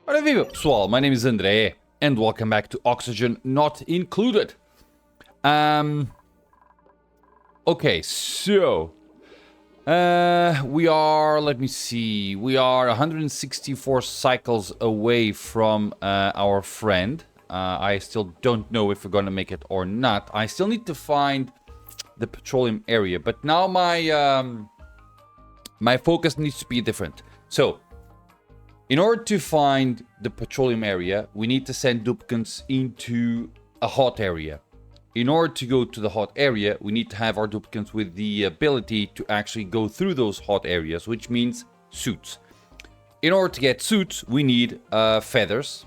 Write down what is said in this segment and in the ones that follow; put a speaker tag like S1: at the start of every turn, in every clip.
S1: Ora viva pessoal, my name is André and welcome back to Oxygen Not Included. Okay, so we are, let me see, we are 164 cycles away from our friend. I still don't know if we're gonna make it or not. I still need to find the petroleum area, but now my focus needs to be different. So in order to find the petroleum area, we need to send duplicants into a hot area. In order to go to the hot area, we need to have our duplicants with the ability to actually go through those hot areas, which means suits. In order to get suits, we need feathers.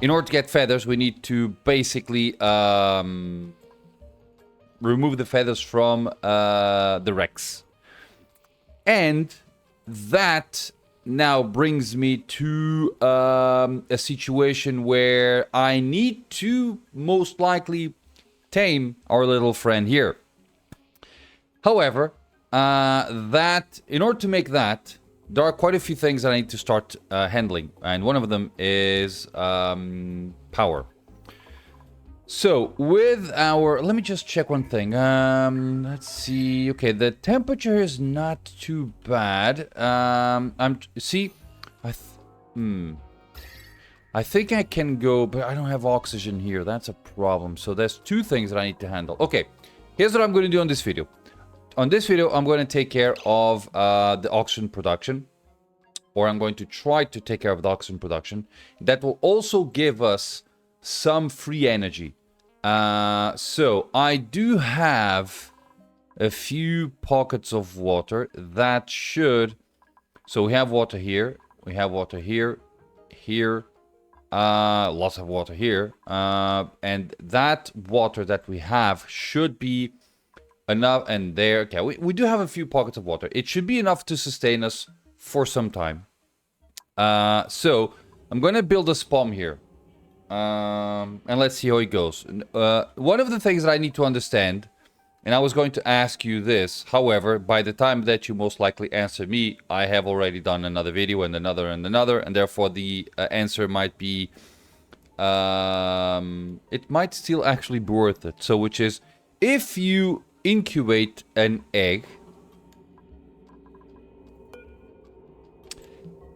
S1: In order to get feathers, we need to basically remove the feathers from the wrecks. And that now brings me to a situation where I need to most likely tame our little friend here. However, in order to make that, there are quite a few things that I need to start handling, and one of them is power. So with our, let me just check one thing. Let's see. Okay, the temperature is not too bad. I think I can go, but I don't have oxygen here. That's a problem. So there's two things that I need to handle. Okay, here's what I'm going to do on this video. On this video, I'm going to take care of the oxygen production, or I'm going to try to take care of the oxygen production. That will also give us some free energy. So I do have a few pockets of water that should, so we have water here, we have water here, lots of water here, and that water that we have should be enough, and there, okay, we do have a few pockets of water. It should be enough to sustain us for some time. So I'm going to build a SPOM here. And let's see how it goes. One of the things that I need to understand, and I was going to ask you this, however, by the time that you most likely answer me, I have already done another video and another, and therefore the answer might be, it might still actually be worth it. So, which is, if you incubate an egg,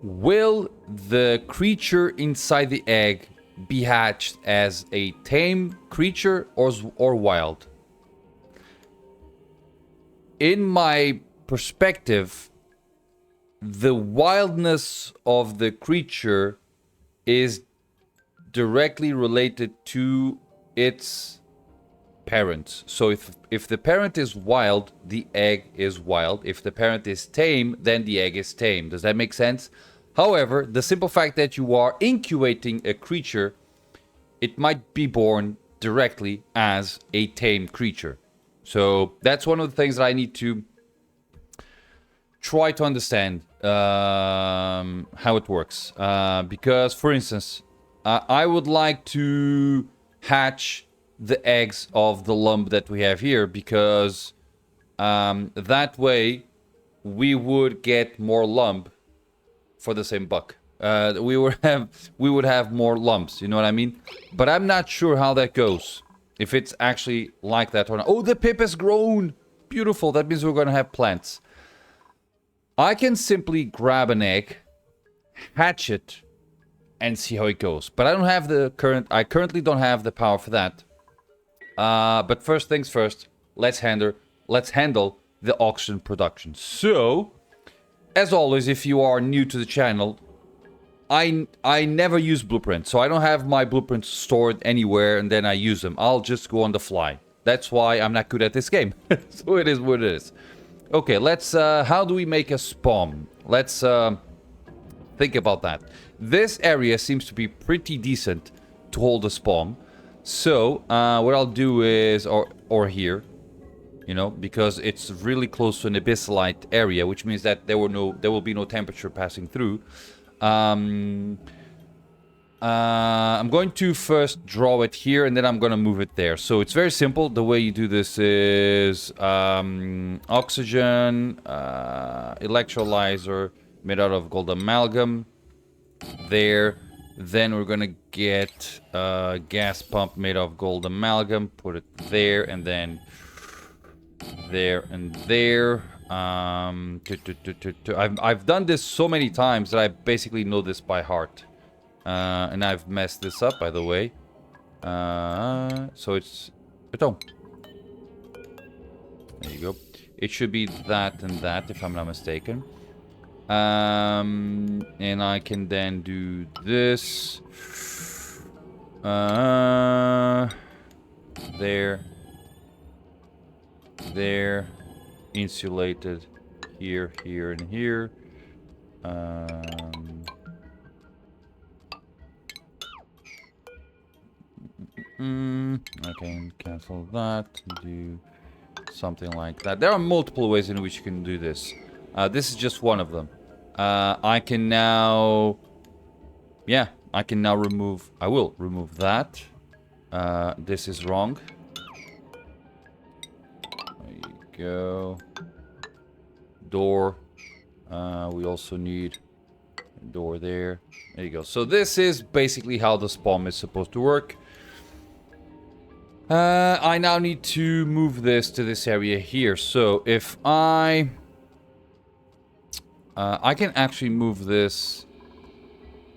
S1: will the creature inside the egg be hatched as a tame creature or wild? In my perspective, the wildness of the creature is directly related to its parents. So if the parent is wild, the egg is wild. If the parent is tame, then the egg is tame. Does that make sense? However, the simple fact that you are incubating a creature, it might be born directly as a tame creature. So that's one of the things that I need to try to understand how it works. Because, for instance, I would like to hatch the eggs of the lump that we have here, because that way we would get more lump for the same buck. We would have more lumps, you know what I mean? But I'm not sure how that goes, if it's actually like that or not. Oh, the pip has grown! Beautiful, that means we're gonna have plants. I can simply grab an egg, hatch it, and see how it goes. But I don't have I currently don't have the power for that. But first things first, let's handle the oxygen production. So, as always, if you are new to the channel, I never use blueprints, so I don't have my blueprints stored anywhere and then I use them. I'll just go on the fly. That's why I'm not good at this game. So it is what it is. Okay, let's, how do we make a SPOM? Let's think about that. This area seems to be pretty decent to hold a SPOM. So, what I'll do is, or here, you know, because it's really close to an abyssalite area, which means that there will be no temperature passing through. I'm going to first draw it here, and then I'm going to move it there. So it's very simple. The way you do this is oxygen, electrolyzer made out of gold amalgam. there. Then we're gonna get a gas pump made of gold amalgam, put it there, and then there and there. I've done this so many times that I basically know this by heart. And I've messed this up, by the way. So it's... Oh. There you go. It should be that and that, if I'm not mistaken. And I can then do this. There. There. Insulated. Here, here, and here. I can cancel that. Do something like that. There are multiple ways in which you can do this. This is just one of them. I can now... Yeah, I can now remove... I will remove that. This is wrong. There you go. Door. We also need a door there. There you go. So this is basically how the SPOM is supposed to work. I now need to move this to this area here. So if I can actually move this.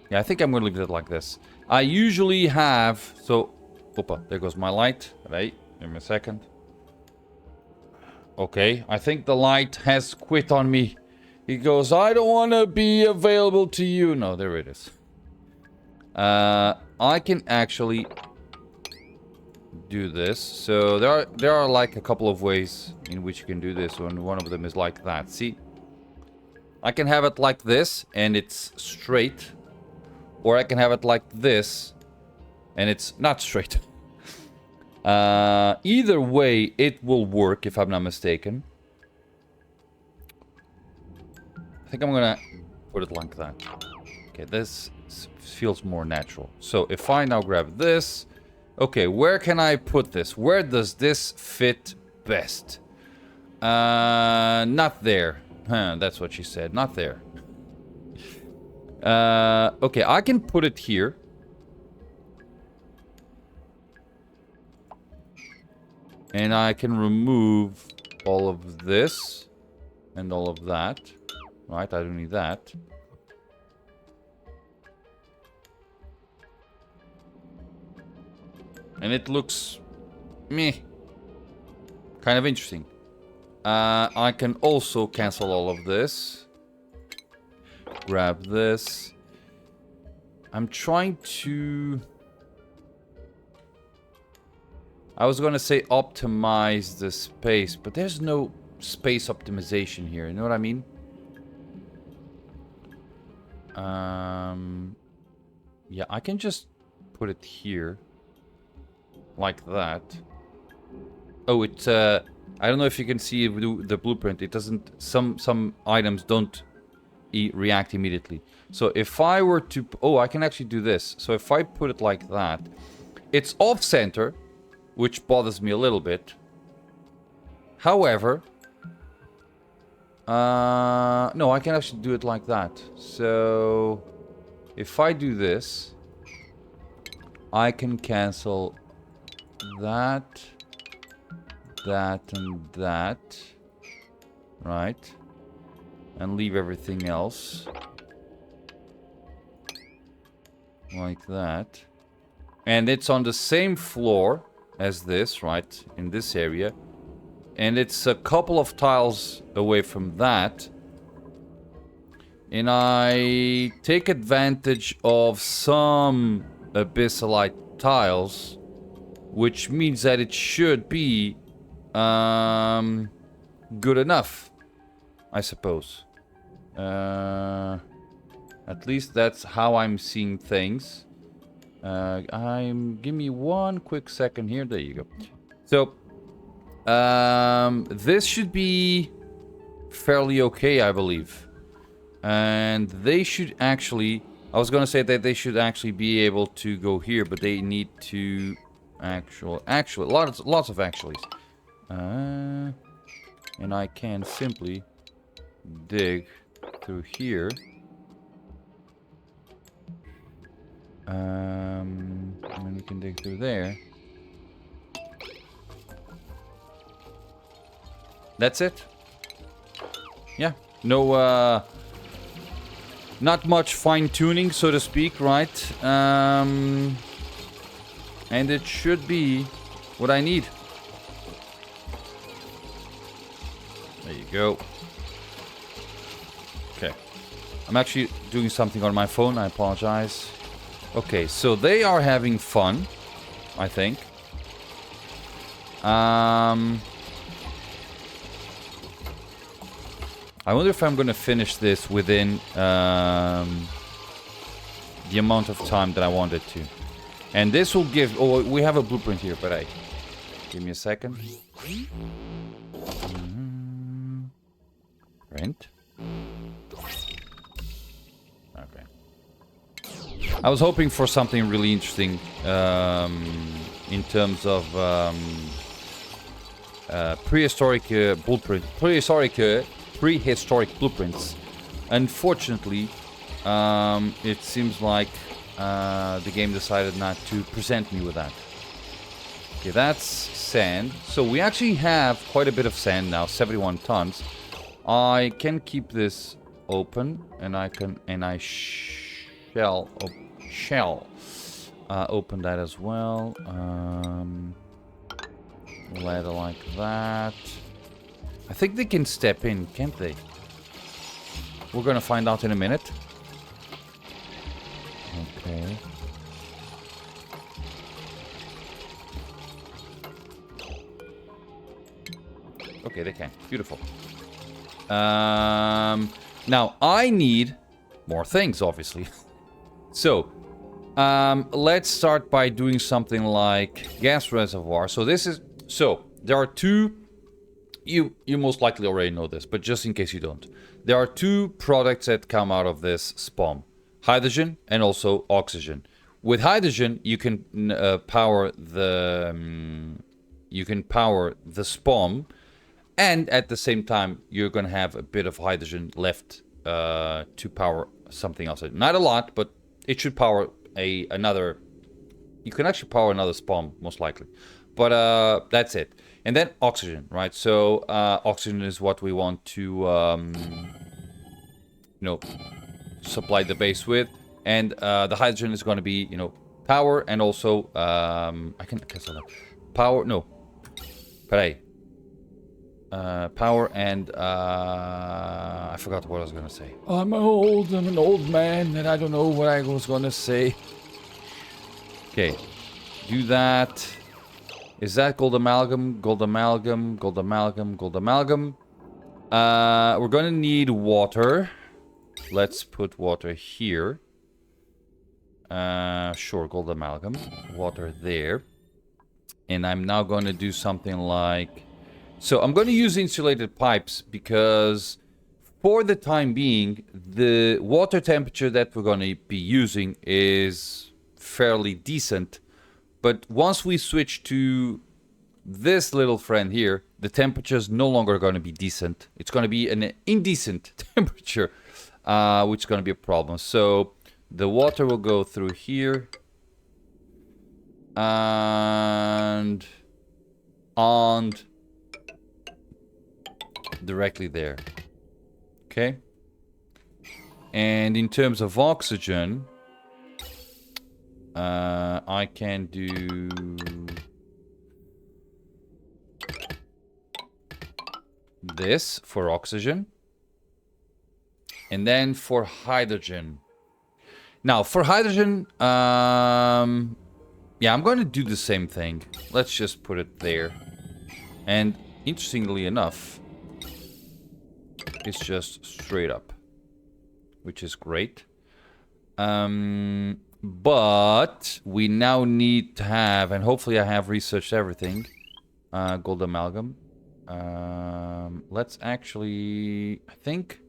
S1: Yeah, I think I'm going to leave it like this. I usually have... So, opa, there goes my light. Right, give me a second. Okay, I think the light has quit on me. It goes, I don't want to be available to you. No, there it is. I can actually do this. So there are like a couple of ways in which you can do this. And one of them is like that. See? I can have it like this, and it's straight. Or I can have it like this, and it's not straight. Either way, it will work, if I'm not mistaken. I think I'm gonna put it like that. Okay, this feels more natural. So if I now grab this... Okay, where can I put this? Where does this fit best? Not there. Huh, that's what she said. Not there. Okay, I can put it here. And I can remove all of this. And all of that. Right, I don't need that. And it looks... meh. Kind of interesting. I can also cancel all of this. Grab this. I'm trying to... I was gonna say optimize the space, but there's no space optimization here. You know what I mean? Yeah, I can just put it here. Like that. Oh, it... I don't know if you can see the blueprint. It doesn't... Some items don't react immediately. So if I were to... Oh, I can actually do this. So if I put it like that... It's off-center, which bothers me a little bit. However... no, I can actually do it like that. So... If I do this... I can cancel... that... that and that. Right. And leave everything else. Like that. And it's on the same floor as this, right? In this area. And it's a couple of tiles away from that. And I take advantage of some abyssalite tiles. Which means that it should be good enough, I suppose. At least that's how I'm seeing things. Give me one quick second here. There you go. So, this should be fairly okay, I believe. And they should actually... I was gonna say that they should actually be able to go here, but they need to... Actually, lots of actuallys. And I can simply dig through here. And then we can dig through there. That's it. Yeah. No, not much fine-tuning, so to speak, right? And it should be what I need. There you go. Okay. I'm actually doing something on my phone. I apologize. Okay, so they are having fun, I think. I wonder if I'm going to finish this within the amount of time that I wanted to. And this will give... Oh, we have a blueprint here, but hey. Give me a second. Print. Okay. I was hoping for something really interesting in terms of prehistoric blueprints. Unfortunately, it seems like the game decided not to present me with that. Okay, that's sand. So we actually have quite a bit of sand now, 71 tons. I can keep this open, and I shall open that as well. Ladder like that. I think they can step in, can't they? We're gonna find out in a minute. Okay. Okay, they can. Beautiful. Now, I need more things, obviously. So, let's start by doing something like gas reservoir. So this is... So, there are two... You most likely already know this, but just in case you don't. There are two products that come out of this SPOM. Hydrogen and also oxygen. With hydrogen, you can power the... you can power the SPOM. And at the same time, you're going to have a bit of hydrogen left to power something else. Not a lot, but it should power another... You can actually power another SPOM, most likely. But that's it. And then oxygen, right? So oxygen is what we want to, supply the base with. And the hydrogen is going to be, power and also... I can cancel that. Power... No. Peraí. Power and I forgot what I was gonna say. I'm an old man, and I don't know what I was gonna say. Okay, do that. Is that gold amalgam? Gold amalgam, gold amalgam, gold amalgam. We're gonna need water. Let's put water here. Sure, gold amalgam. Water there. And I'm now gonna do something like... So I'm going to use insulated pipes because for the time being, the water temperature that we're going to be using is fairly decent. But once we switch to this little friend here, the temperature is no longer going to be decent. It's going to be an indecent temperature, which is going to be a problem. So the water will go through here. And directly there. Okay. And in terms of oxygen, I can do this for oxygen. And then for hydrogen. Now, for hydrogen, yeah, I'm going to do the same thing. Let's just put it there. And interestingly enough, it's just straight up, which is great. But we now need to have, and hopefully I have researched everything, gold amalgam. Let's actually, I think,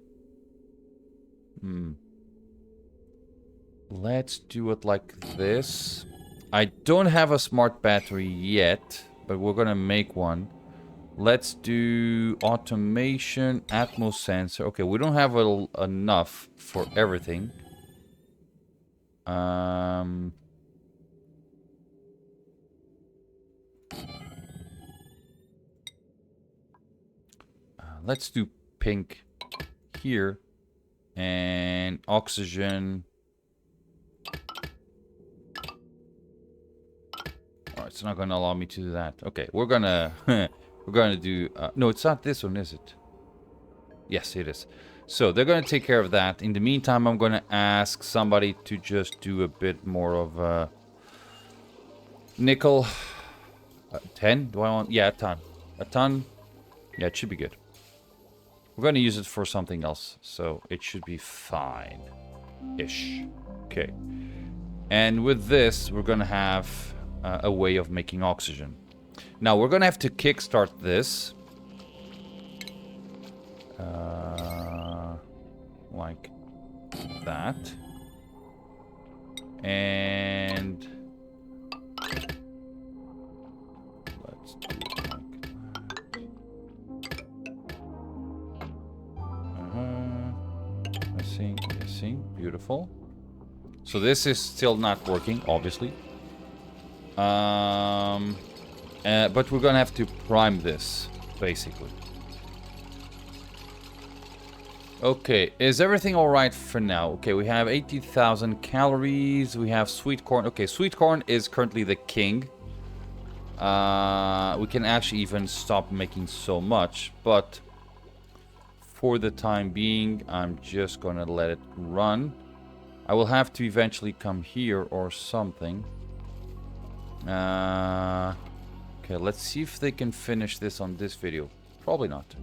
S1: let's do it like this. I don't have a smart battery yet, but we're gonna make one. Let's do automation, atmos sensor. Okay, we don't have enough for everything. Let's do pink here. And oxygen. Alright, it's not going to allow me to do that. Okay, we're going to... we're going to do... no, it's not this one, is it? Yes, it is. So, they're going to take care of that. In the meantime, I'm going to ask somebody to just do a bit more of... nickel. 10? Do I want... Yeah, a ton. A ton. Yeah, it should be good. We're going to use it for something else, so it should be fine-ish. Okay. And with this, we're going to have a way of making oxygen. Now, we're going to have to kickstart this. Like that. And... let's do it like that. I see. Beautiful. So this is still not working, obviously. But we're gonna have to prime this, basically. Okay, is everything alright for now? Okay, we have 80,000 calories. We have sweet corn. Okay, sweet corn is currently the king. We can actually even stop making so much, but... for the time being, I'm just gonna let it run. I will have to eventually come here or something. Okay, let's see if they can finish this on this video. Probably not.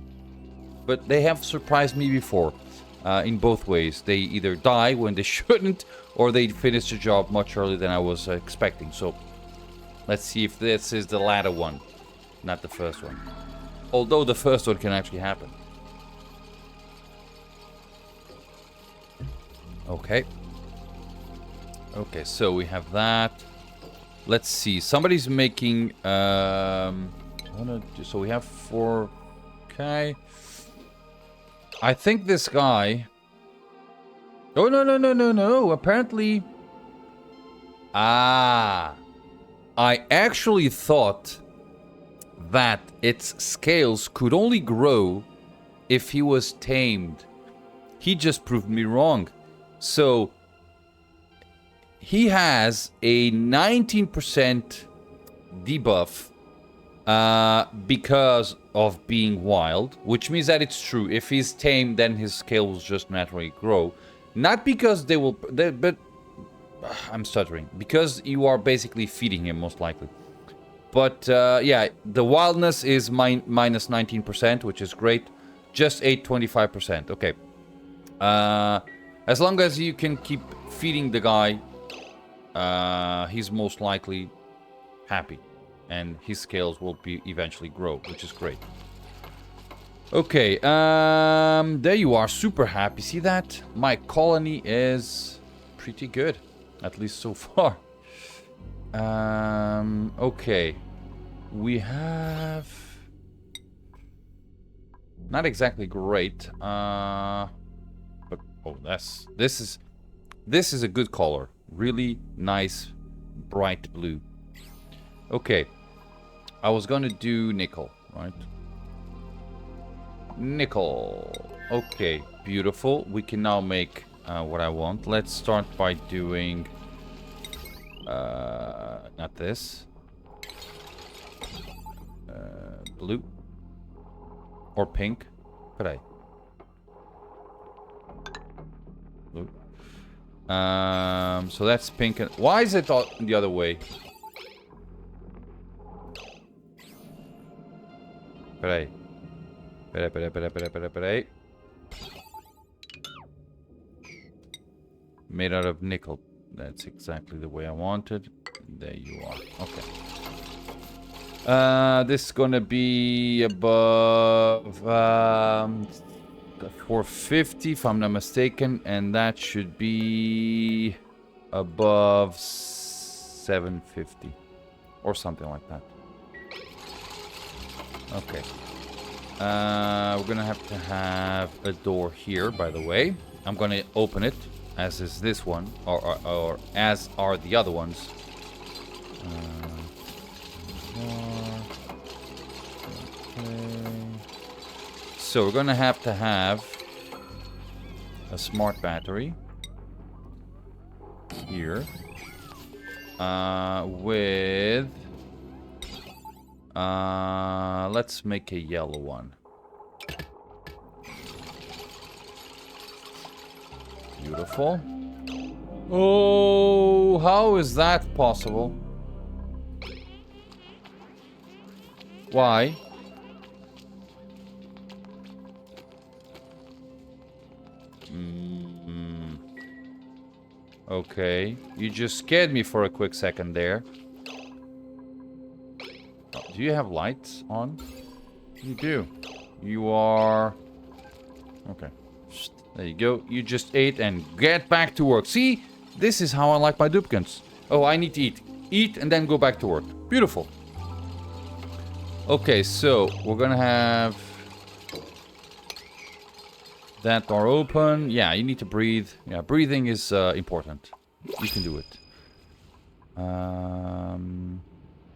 S1: But they have surprised me before. In both ways. They either die when they shouldn't, or they finish the job much earlier than I was expecting. So, let's see if this is the latter one. Not the first one. Although the first one can actually happen. Okay. Okay, so we have that. Let's see. Somebody's making... so we have 4... Okay. I think this guy... Oh, no. Apparently... I actually thought that its scales could only grow if he was tamed. He just proved me wrong. So, he has a 19% debuff because of being wild, which means that it's true. If he's tamed, then his scale will just naturally grow. Not because they will... but I'm stuttering. Because you are basically feeding him, most likely. But, yeah, the wildness is minus 19%, which is great. Just 25%. Okay. As long as you can keep feeding the guy, he's most likely happy. And his scales will eventually grow, which is great. Okay, there you are, super happy. See that? My colony is pretty good, at least so far. Okay. We have... not exactly great. But, oh, this is a good color. Really nice, bright blue. Okay. I was gonna do nickel, right? Nickel. Okay, beautiful. We can now make what I want. Let's start by doing... not this. Blue. Or pink. Could I? Blue. So that's pink. And why is it all the other way? Peraí. Peraí. Made out of nickel. That's exactly the way I wanted. There you are. Okay. This is gonna be above 450 if I'm not mistaken, and that should be above 750 or something like that. Okay. We're gonna have to have a door here, by the way. I'm gonna open it as is this one, or as are the other ones. Okay. So we're gonna have to have a smart battery here, with let's make a yellow one. Beautiful. Oh, how is that possible? Why? Okay. You just scared me for a quick second there. Oh, do you have lights on? You do. You are... Okay. There you go. You just ate and get back to work. See? This is how I like my duplicants. Oh, I need to eat. Eat and then go back to work. Beautiful. Okay, so we're gonna have that door open. Yeah, you need to breathe. Yeah, breathing is important. You can do it.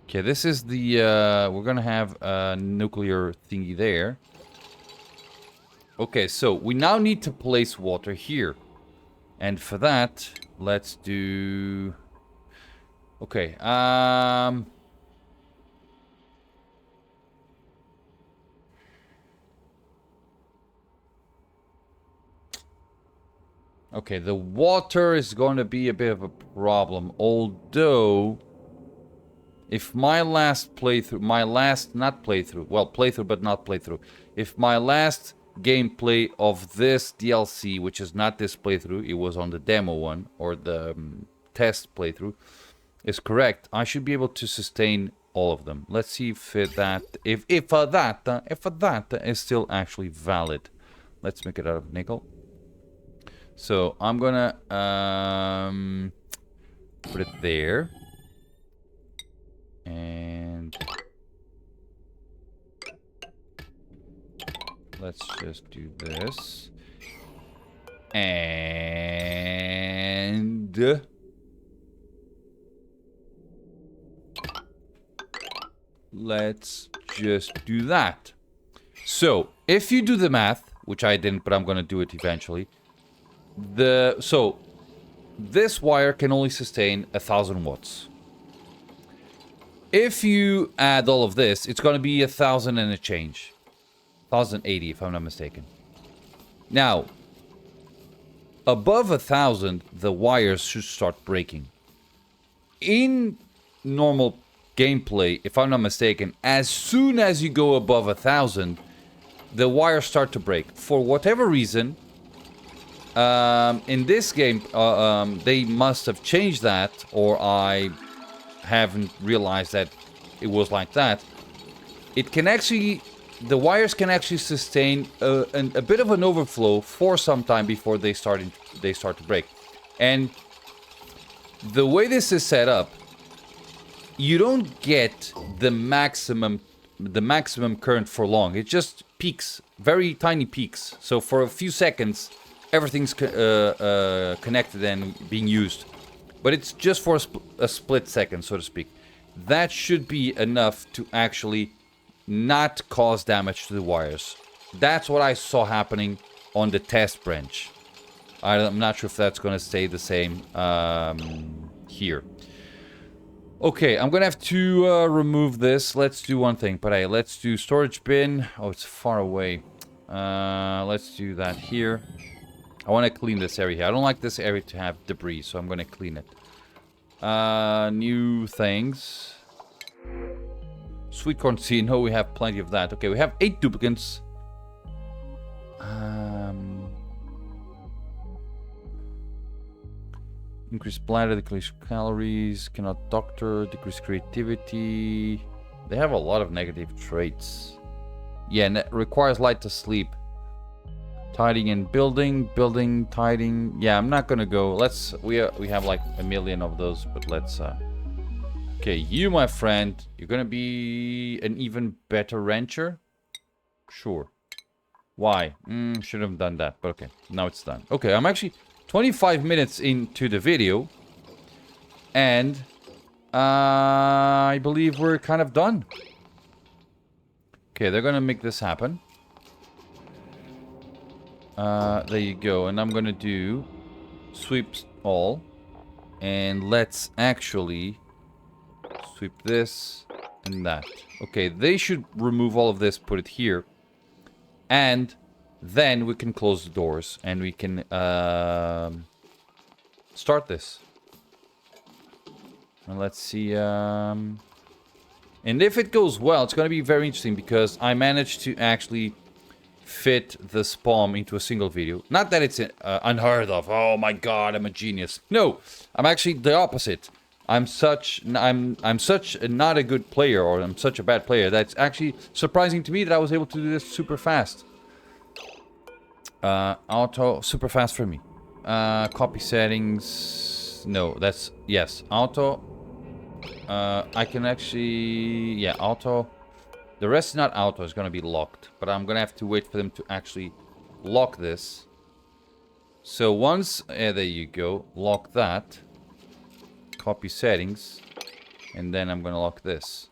S1: Okay, this is the... we're gonna have a nuclear thingy there. Okay, so we now need to place water here. And for that, let's do... Okay, okay, the water is going to be a bit of a problem. Although, if my last playthrough, playthrough but not playthrough. If my last gameplay of this DLC, which is not this playthrough, it was on the demo one, or the test playthrough, is correct, I should be able to sustain all of them. Let's see if that is still actually valid. Let's make it out of nickel. So I'm gonna put it there, and let's just do this, and let's just do that. So if you do the math, which I didn't, but I'm gonna do it eventually. So this wire can only sustain 1,000 watts. If you add all of this, it's going to be 1,000 and a change. 1,080 if I'm not mistaken. Now, above 1,000, the wires should start breaking. In normal gameplay, if I'm not mistaken, as soon as you go above 1,000, the wires start to break. For whatever reason... in this game, they must have changed that, or I haven't realized that it was like that. It can actually, the wires can actually sustain a bit of an overflow for some time before they start to break. And the way this is set up, you don't get the maximum current for long. It just peaks, very tiny peaks. So for a few seconds, everything's connected and being used. But it's just for a split second, so to speak. That should be enough to actually not cause damage to the wires. That's what I saw happening on the test branch. I'm not sure if that's going to stay the same here. Okay, I'm going to have to remove this. Let's do one thing. But hey, let's do storage bin. Oh, it's far away. Let's do that here. I want to clean this area here. I don't like this area to have debris, so I'm going to clean it. New things. Sweet corn seed. No, we have plenty of that. Okay, we have 8 duplicants. Increase bladder, decrease calories, cannot doctor, decrease creativity. They have a lot of negative traits. Yeah, requires light to sleep. Tidying and building, tidying. Yeah, I'm not gonna go. We have like a million of those, but let's okay, you, my friend, you're gonna be an even better rancher. Sure. Why? Should have done that, but okay. Now it's done. Okay, I'm actually 25 minutes into the video. And I believe we're kind of done. Okay, they're gonna make this happen. There you go. And I'm gonna do sweep all. And let's actually sweep this and that. Okay, they should remove all of this, put it here. And then we can close the doors and we can start this. And let's see. And if it goes well, it's going to be very interesting because I managed to actually fit the SPOM into a single video. Not that it's unheard of. Oh my god, I'm a genius. No, I'm actually the opposite. I'm such not a good player, or I'm such a bad player. That's actually surprising to me that I was able to do this super fast. Auto, super fast for me. Copy settings. No, that's yes. Auto. I can actually, yeah, auto. The rest is not auto. It's gonna be locked, but I'm gonna have to wait for them to actually lock this. So once, there you go. Lock that. Copy settings, and then I'm gonna lock this.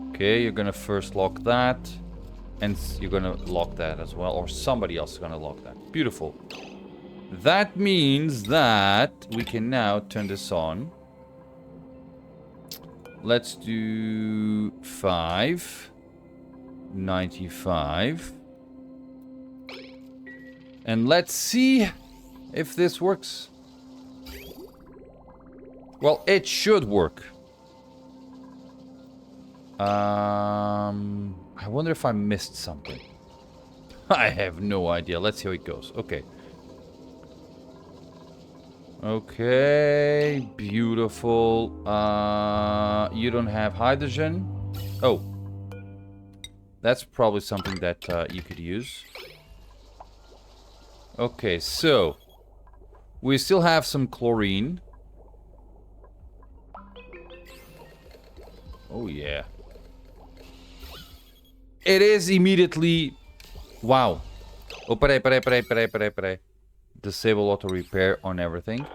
S1: Okay, you're gonna first lock that, and you're gonna lock that as well, or somebody else is gonna lock that. Beautiful. That means that we can now turn this on. Let's do 595, and let's see if this works. Well, it should work. I wonder if I missed something. I have no idea. Let's see how it goes. Okay. Okay, beautiful. You don't have hydrogen. Oh. That's probably something that you could use. Okay, so we still have some chlorine. Oh, yeah. It is immediately... Wow. Oh, peraí. Disable auto repair on everything.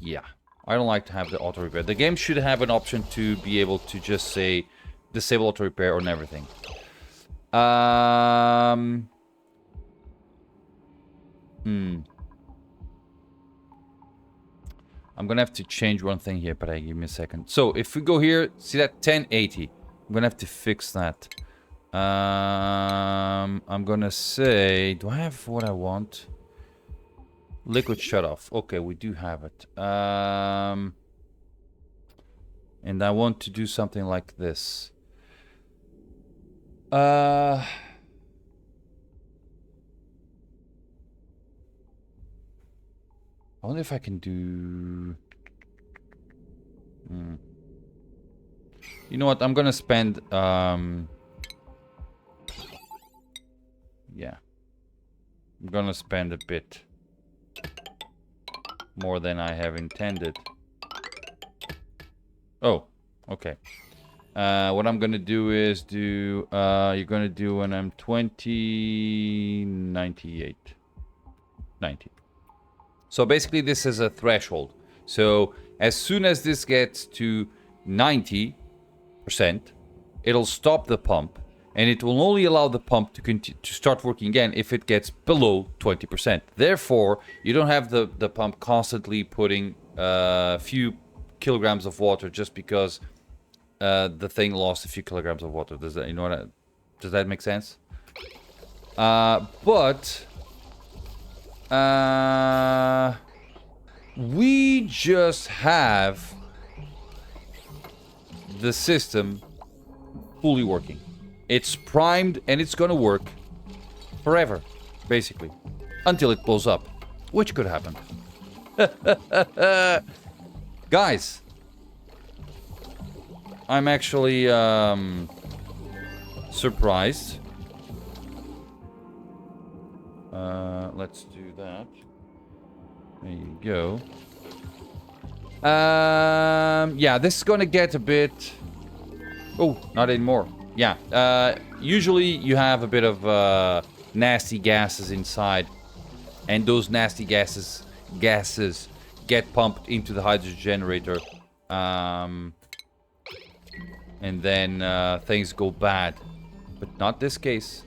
S1: Yeah. I don't like to have the auto repair. The game should have an option to be able to just say disable auto repair on everything. I'm gonna have to change one thing here, but give me a second. So if we go here, see that 1080. I'm gonna have to fix that. I'm gonna say, do I have what I want? Liquid shut off. Okay, we do have it. And I want to do something like this. I wonder if I can do... You know what? I'm gonna spend... Yeah. I'm gonna spend a bit more than I have intended. Oh, okay. What I'm gonna do is do... you're gonna do when I'm 98. 90. So basically this is a threshold. So as soon as this gets to 90%, it'll stop the pump, and it will only allow the pump to start working again if it gets below 20%. Therefore, you don't have the pump constantly putting a few kilograms of water just because the thing lost a few kilograms of water. Does that, you know what? Does that make sense? We just have the system fully working. It's primed and it's gonna work forever, basically, until it blows up, which could happen. Guys, I'm actually surprised. Let's do that. There you go. Yeah, this is gonna get a bit... Oh, not anymore. Yeah, usually you have a bit of nasty gases inside. and those nasty gases get pumped into the hydrogen generator, and then things go bad. But not this case.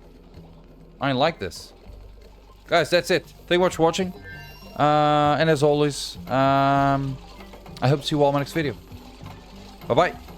S1: I like this. Guys, that's it. Thank you much for watching. And as always, I hope to see you all in my next video. Bye-bye.